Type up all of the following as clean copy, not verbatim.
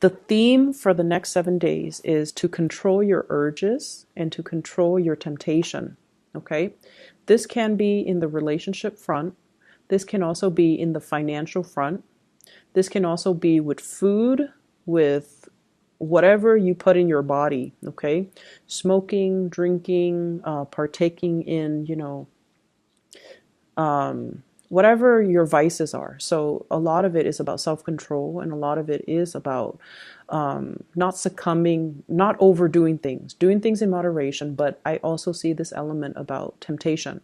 The theme for the next 7 days is to control your urges and to control your temptation. Okay. This can be in the relationship front. This can also be in the financial front. This can also be with food, with whatever you put in your body. Okay. Smoking, drinking, partaking in, whatever your vices are. So a lot of it is about self-control, and a lot of it is about not succumbing, not overdoing things, doing things in moderation. But I also see this element about temptation.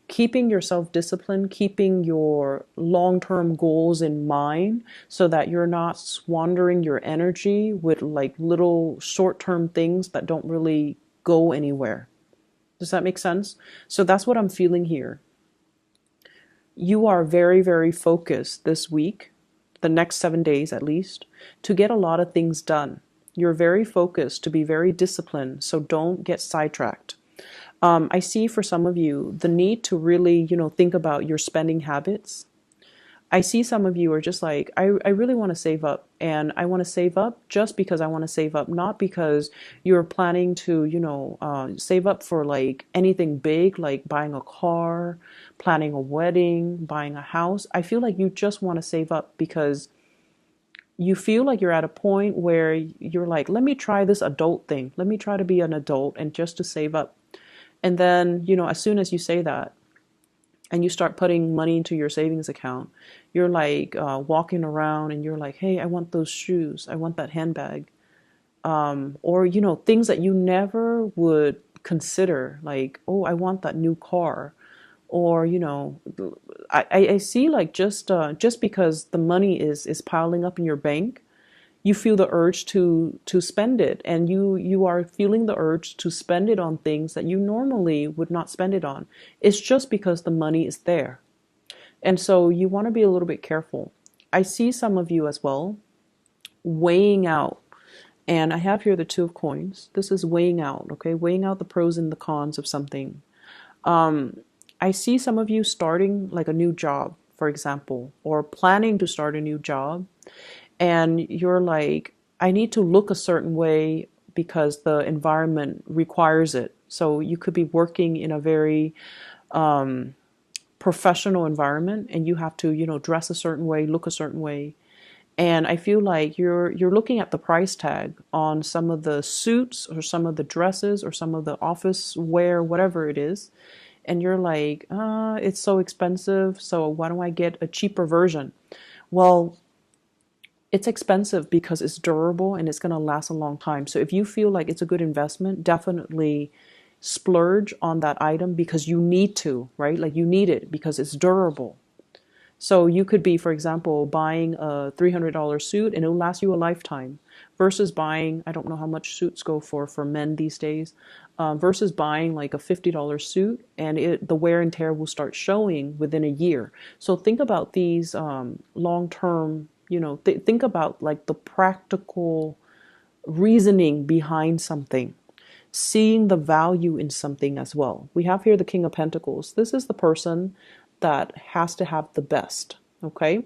Keeping yourself disciplined, keeping your long-term goals in mind so that you're not squandering your energy with like little short-term things that don't really go anywhere. Does that make sense? So that's what I'm feeling here. You are very, very focused this week, the next 7 days at least, to get a lot of things done. You're very focused to be very disciplined, so don't get sidetracked. I see for some of you the need to really, think about your spending habits. I see some of you are just like, I really want to save up, and I want to save up just because I want to save up, not because you're planning to, save up for like anything big, like buying a car, planning a wedding, buying a house. I feel like you just want to save up because you feel like you're at a point where you're like, let me try this adult thing. Let me try to be an adult and just to save up. And then, as soon as you say that, and you start putting money into your savings account, you're like walking around and you're like, hey, I want those shoes. I want that handbag. Or, things that you never would consider, like, oh, I want that new car. Or, I see like just because the money is piling up in your bank, you feel the urge to spend it, and you are feeling the urge to spend it on things that you normally would not spend it on. It's just because the money is there. And so you want to be a little bit careful. I see some of you as well weighing out, and I have here the Two of Coins. This is weighing out, okay? Weighing out the pros and the cons of something. I see some of you starting like a new job, for example, or planning to start a new job. And you're like, I need to look a certain way because the environment requires it. So you could be working in a very professional environment, and you have to, dress a certain way, look a certain way. And I feel like you're looking at the price tag on some of the suits or some of the dresses or some of the office wear, whatever it is. And you're like, it's so expensive, so why don't I get a cheaper version? Well, it's expensive because it's durable and it's going to last a long time. So if you feel like it's a good investment, definitely splurge on that item because you need to, right? Like you need it because it's durable. So you could be, for example, buying a $300 suit and it'll last you a lifetime versus buying, I don't know how much suits go for men these days, versus buying like a $50 suit and the wear and tear will start showing within a year. So think about these long-term, think about like the practical reasoning behind something, seeing the value in something as well. We have here the King of Pentacles. This is the person that has to have the best, okay?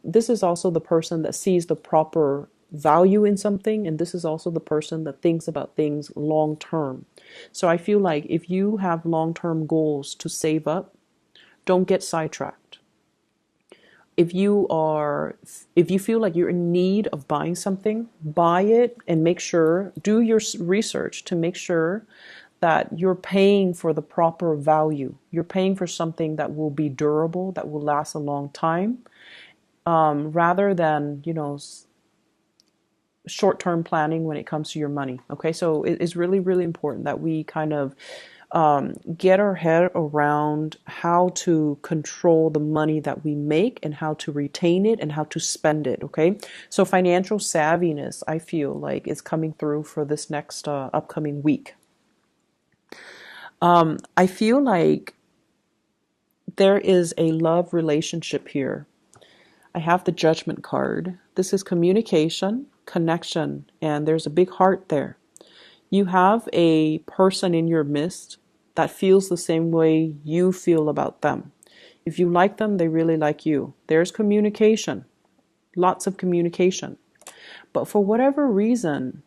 This is also the person that sees the proper value in something, and this is also the person that thinks about things long term. So I feel like if you have long-term goals to save up, don't get sidetracked. If you feel like you're in need of buying something, buy it and make sure, do your research to make sure that you're paying for the proper value. You're paying for something that will be durable, that will last a long time, rather than, short-term planning when it comes to your money. Okay, so it's really, really important that we kind of get our head around how to control the money that we make and how to retain it and how to spend it. Okay, so financial savviness, I feel like, is coming through for this next upcoming week. I feel like there is a love relationship here. I have the Judgment card. This is communication, connection, and there's a big heart there. You have a person in your midst that feels the same way you feel about them. If you like them, they really like you. There's communication, lots of communication. But for whatever reason,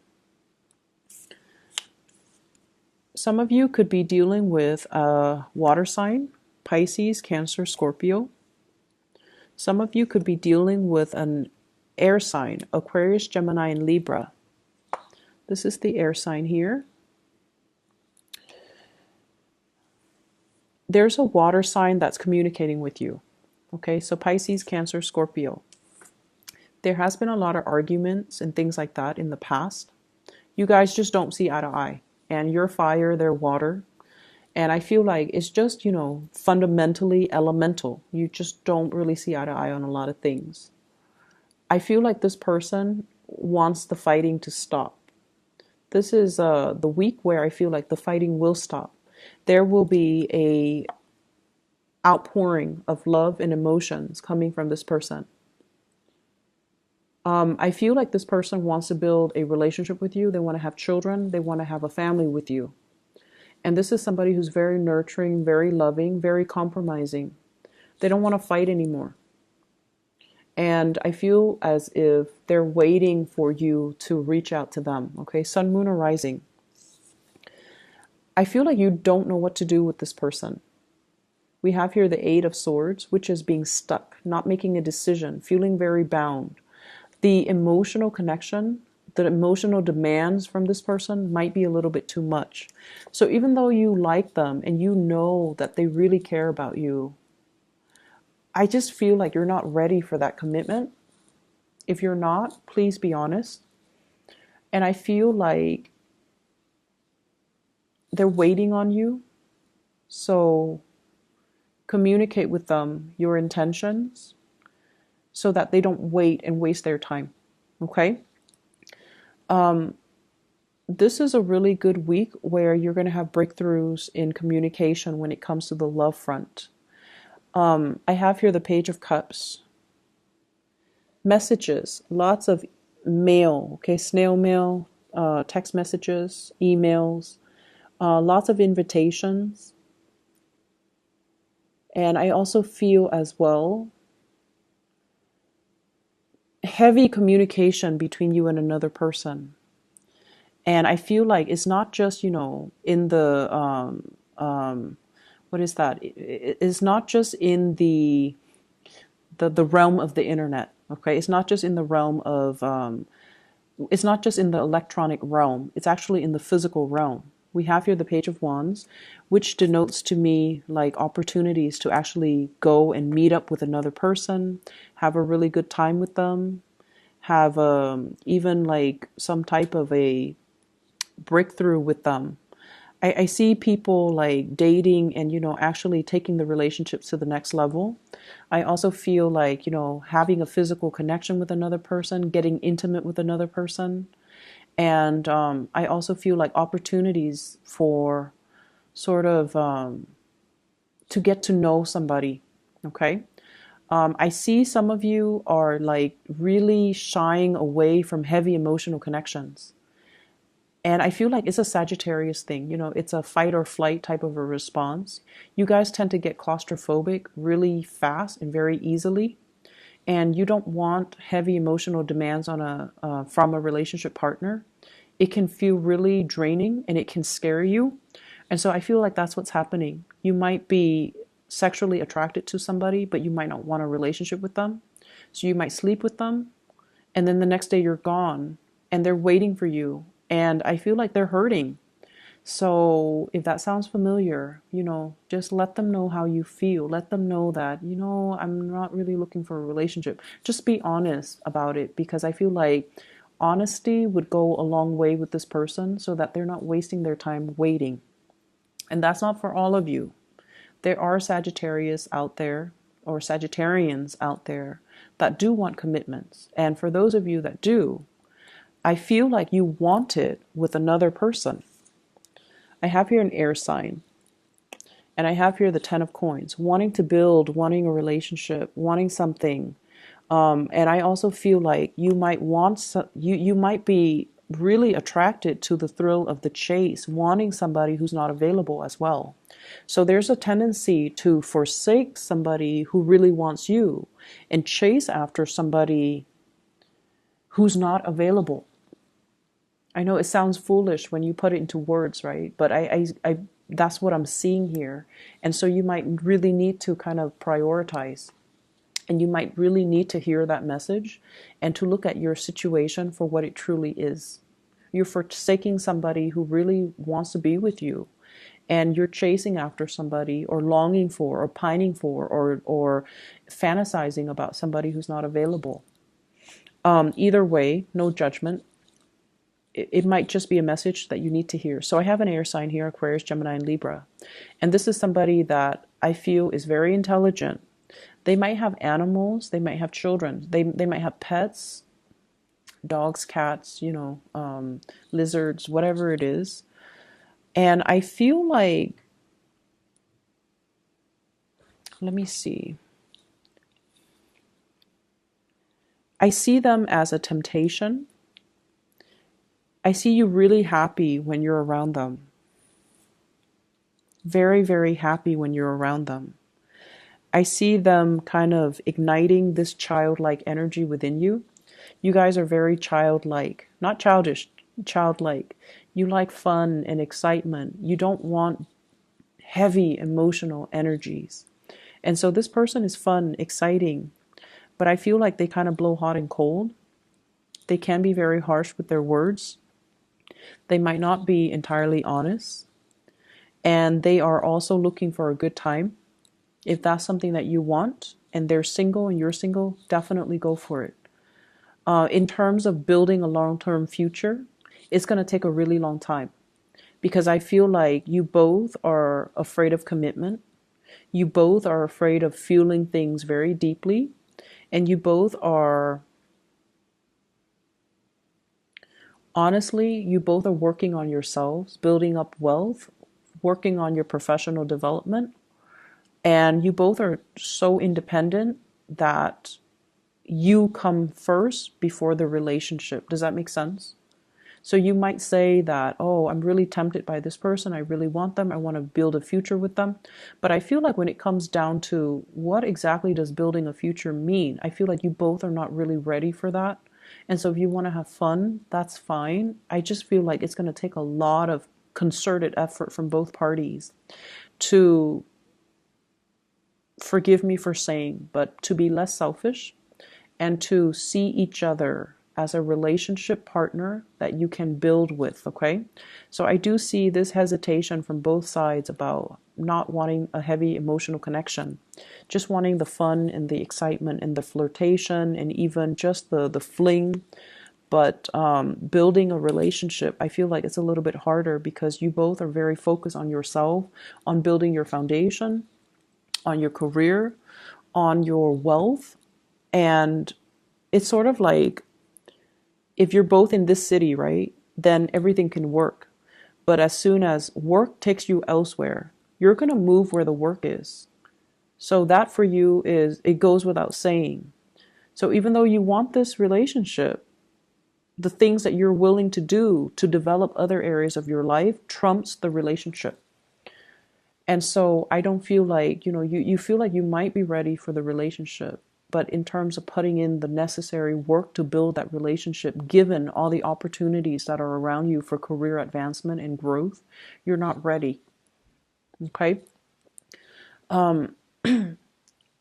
some of you could be dealing with a water sign, Pisces, Cancer, Scorpio. Some of you could be dealing with an air sign, Aquarius, Gemini, and Libra. This is the air sign here. There's a water sign that's communicating with you. Okay, so Pisces, Cancer, Scorpio. There has been a lot of arguments and things like that in the past. You guys just don't see eye to eye. And you're fire, they're water. And I feel like it's just, you know, fundamentally elemental. You just don't really see eye to eye on a lot of things. I feel like this person wants the fighting to stop. This is the week where I feel like the fighting will stop. There will be a outpouring of love and emotions coming from this person. I feel like this person wants to build a relationship with you. They want to have children. They want to have a family with you. And this is somebody who's very nurturing, very loving, very compromising. They don't want to fight anymore. And I feel as if they're waiting for you to reach out to them. Okay, Sun, Moon, or Rising. I feel like you don't know what to do with this person. We have here the Eight of Swords, which is being stuck, not making a decision, feeling very bound. The emotional connection, the emotional demands from this person might be a little bit too much. So even though you like them and you know that they really care about you, I just feel like you're not ready for that commitment. If you're not, please be honest. And I feel like they're waiting on you. So communicate with them your intentions so that they don't wait and waste their time. Okay? This is a really good week where you're going to have breakthroughs in communication when it comes to the love front. I have here the Page of Cups. Messages, lots of mail, okay, snail mail, text messages, emails, lots of invitations. And I also feel as well heavy communication between you and another person. And I feel like it's not just, you know, in the, what is that? It's not just in the realm of the internet, okay? It's not just in the realm of, it's not just in the electronic realm. It's actually in the physical realm. We have here the Page of Wands, which denotes to me like opportunities to actually go and meet up with another person, have a really good time with them, have even like some type of a breakthrough with them. I see people like dating and, you know, actually taking the relationships to the next level. I also feel like, you know, having a physical connection with another person, getting intimate with another person. And I also feel like opportunities for sort of to get to know somebody, okay? I see some of you are like really shying away from heavy emotional connections. And I feel like it's a Sagittarius thing, you know, it's a fight or flight type of a response. You guys tend to get claustrophobic really fast and very easily. And you don't want heavy emotional demands on from a relationship partner. It can feel really draining and it can scare you. And so I feel like that's what's happening. You might be sexually attracted to somebody, but you might not want a relationship with them. So you might sleep with them, and then the next day you're gone, and they're waiting for you. And I feel like they're hurting. So if that sounds familiar, you know, just let them know how you feel. Let them know that, you know, I'm not really looking for a relationship. Just be honest about it, because I feel like honesty would go a long way with this person so that they're not wasting their time waiting. And that's not for all of you. There are Sagittarius out there, or Sagittarians out there, that do want commitments. And for those of you that do, I feel like you want it with another person. I have here an air sign. And I have here the Ten of Coins. Wanting to build, wanting a relationship, wanting something. And I also feel like you might want, you might be really attracted to the thrill of the chase, wanting somebody who's not available as well. So there's a tendency to forsake somebody who really wants you and chase after somebody who's not available. I know it sounds foolish when you put it into words, right? But I that's what I'm seeing here. And so you might really need to kind of prioritize, and you might really need to hear that message and to look at your situation for what it truly is. You're forsaking somebody who really wants to be with you, and you're chasing after somebody, or longing for, or pining for, or fantasizing about somebody who's not available. Either way, no judgment. It might just be a message that you need to hear. So I have an air sign here, Aquarius, Gemini, and Libra. And this is somebody that I feel is very intelligent. They might have animals, they might have children, they might have pets, dogs, cats, lizards, whatever it is. And I feel like, let me see. I see them as a temptation. I see you really happy when you're around them. Very, very happy when you're around them. I see them kind of igniting this childlike energy within you. You guys are very childlike, not childish, childlike. You like fun and excitement. You don't want heavy emotional energies. And so this person is fun, exciting, but I feel like they kind of blow hot and cold. They can be very harsh with their words. They might not be entirely honest. And they are also looking for a good time. If that's something that you want, and they're single and you're single, definitely go for it. In terms of building a long-term future, it's going to take a really long time, because I feel like you both are afraid of commitment. You both are afraid of feeling things very deeply. And you both are, honestly, you both are working on yourselves, building up wealth, working on your professional development. And you both are so independent that you come first before the relationship. Does that make sense? So you might say that, oh, I'm really tempted by this person. I really want them. I want to build a future with them. But I feel like when it comes down to what exactly does building a future mean, I feel like you both are not really ready for that. And so if you want to have fun, that's fine. I just feel like it's going to take a lot of concerted effort from both parties to, forgive me for saying, but to be less selfish and to see each other as a relationship partner that you can build with, okay? So I do see this hesitation from both sides about not wanting a heavy emotional connection, just wanting the fun and the excitement and the flirtation and even just the fling. But building a relationship, I feel like it's a little bit harder because you both are very focused on yourself, on building your foundation, on your career, on your wealth. And it's sort of like, if you're both in this city, right, then everything can work. But as soon as work takes you elsewhere, you're going to move where the work is. So that for you is, it goes without saying. So even though you want this relationship, the things that you're willing to do to develop other areas of your life trumps the relationship. And so I don't feel like, you feel like you might be ready for the relationship. But in terms of putting in the necessary work to build that relationship, given all the opportunities that are around you for career advancement and growth, you're not ready. Okay? I'm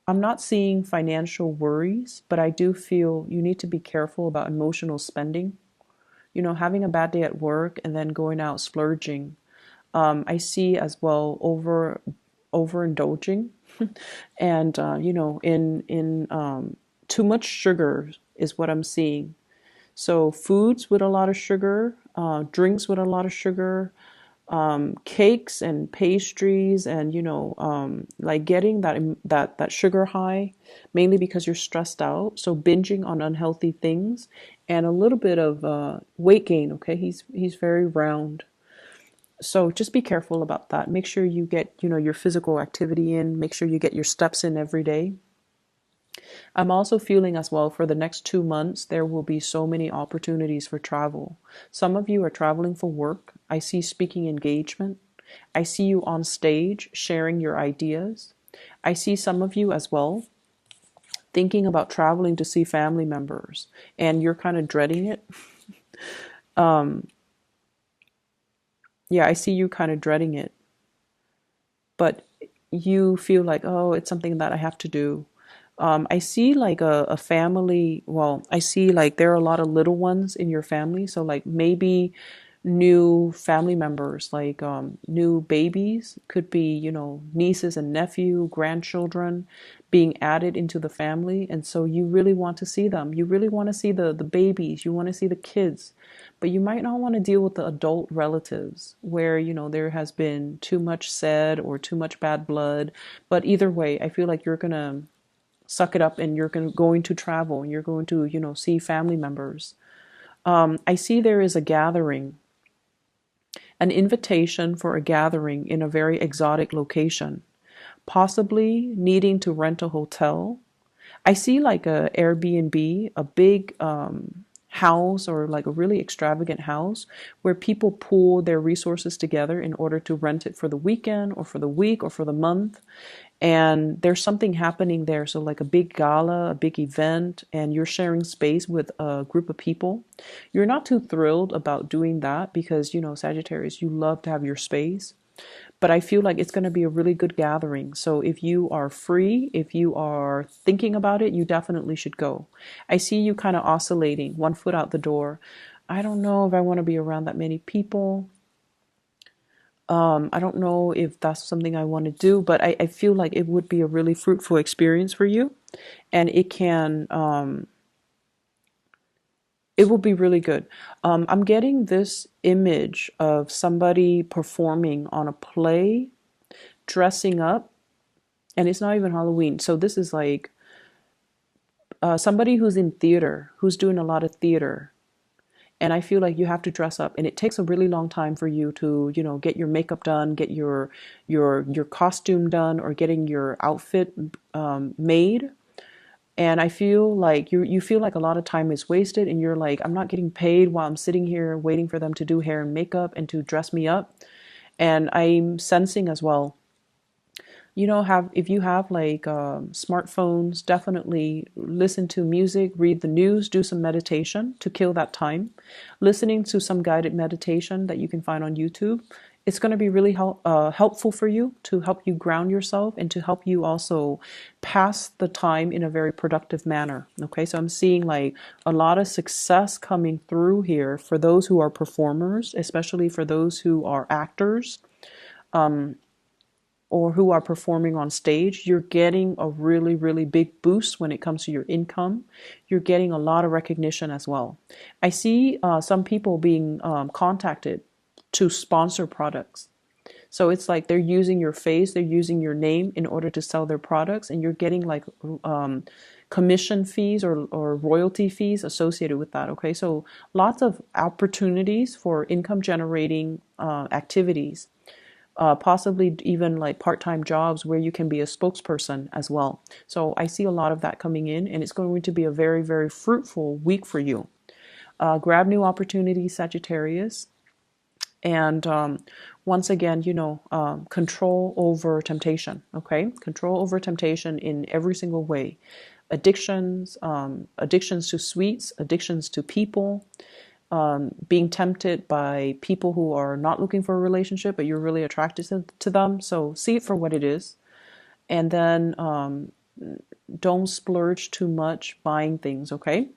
not seeing financial worries, but I do feel you need to be careful about emotional spending. Having a bad day at work and then going out splurging. I see as well overindulging. And in too much sugar is what I'm seeing. So foods with a lot of sugar, drinks with a lot of sugar, cakes and pastries, and like getting that sugar high, mainly because you're stressed out. So binging on unhealthy things, and a little bit of weight gain. Okay, he's very round. So just be careful about that. Make sure you get, your physical activity in. Make sure you get your steps in every day. I'm also feeling as well for the next 2 months, there will be so many opportunities for travel. Some of you are traveling for work. I see speaking engagement. I see you on stage sharing your ideas. I see some of you as well thinking about traveling to see family members and you're kind of dreading it. Um, yeah, I see you kind of dreading it, but you feel like, oh, it's something that I have to do. I see like a family. Well, I see like there are a lot of little ones in your family. So like maybe new family members, like new babies, could be, nieces and nephew, grandchildren being added into the family. And so you really want to see them. You really want to see the babies. You want to see the kids. But you might not want to deal with the adult relatives where, there has been too much said or too much bad blood. But either way, I feel like you're going to suck it up and you're going to travel and you're going to, see family members. I see there is a gathering, an invitation for a gathering in a very exotic location, possibly needing to rent a hotel. I see like a Airbnb, a big house or like a really extravagant house where people pool their resources together in order to rent it for the weekend or for the week or for the month. And there's something happening there. So like a big gala, a big event, and you're sharing space with a group of people. You're not too thrilled about doing that because, Sagittarius, you love to have your space. But I feel like it's going to be a really good gathering. So if you are free, if you are thinking about it, you definitely should go. I see you kind of oscillating, one foot out the door. I don't know if I want to be around that many people. I don't know if that's something I want to do, but I feel like it would be a really fruitful experience for you. And it will be really good. I'm getting this image of somebody performing on a play, dressing up, and it's not even Halloween. So this is like somebody who's in theater, who's doing a lot of theater. And I feel like you have to dress up, and it takes a really long time for you to, get your makeup done, get your costume done, or getting your outfit made. And I feel like you feel like a lot of time is wasted, and you're like, I'm not getting paid while I'm sitting here waiting for them to do hair and makeup and to dress me up. And I'm sensing as well, have if you have like smartphones, definitely listen to music, read the news, do some meditation to kill that time. Listening to some guided meditation that you can find on YouTube, it's going to be really helpful for you, to help you ground yourself and to help you also pass the time in a very productive manner. Okay, so I'm seeing like a lot of success coming through here for those who are performers, especially for those who are actors. Or who are performing on stage. You're getting a really, really big boost when it comes to your income. You're getting a lot of recognition as well. I see some people being contacted to sponsor products. So it's like they're using your face, they're using your name in order to sell their products, and you're getting like commission fees or royalty fees associated with that. Okay, so lots of opportunities for income generating activities. Possibly even like part-time jobs where you can be a spokesperson as well. So I see a lot of that coming in, and it's going to be a very, very fruitful week for you. Grab new opportunities, Sagittarius. And once again, control over temptation, okay? Control over temptation in every single way. Addictions, addictions to sweets, addictions to people, being tempted by people who are not looking for a relationship, but you're really attracted to them. So see it for what it is. And then don't splurge too much buying things, okay?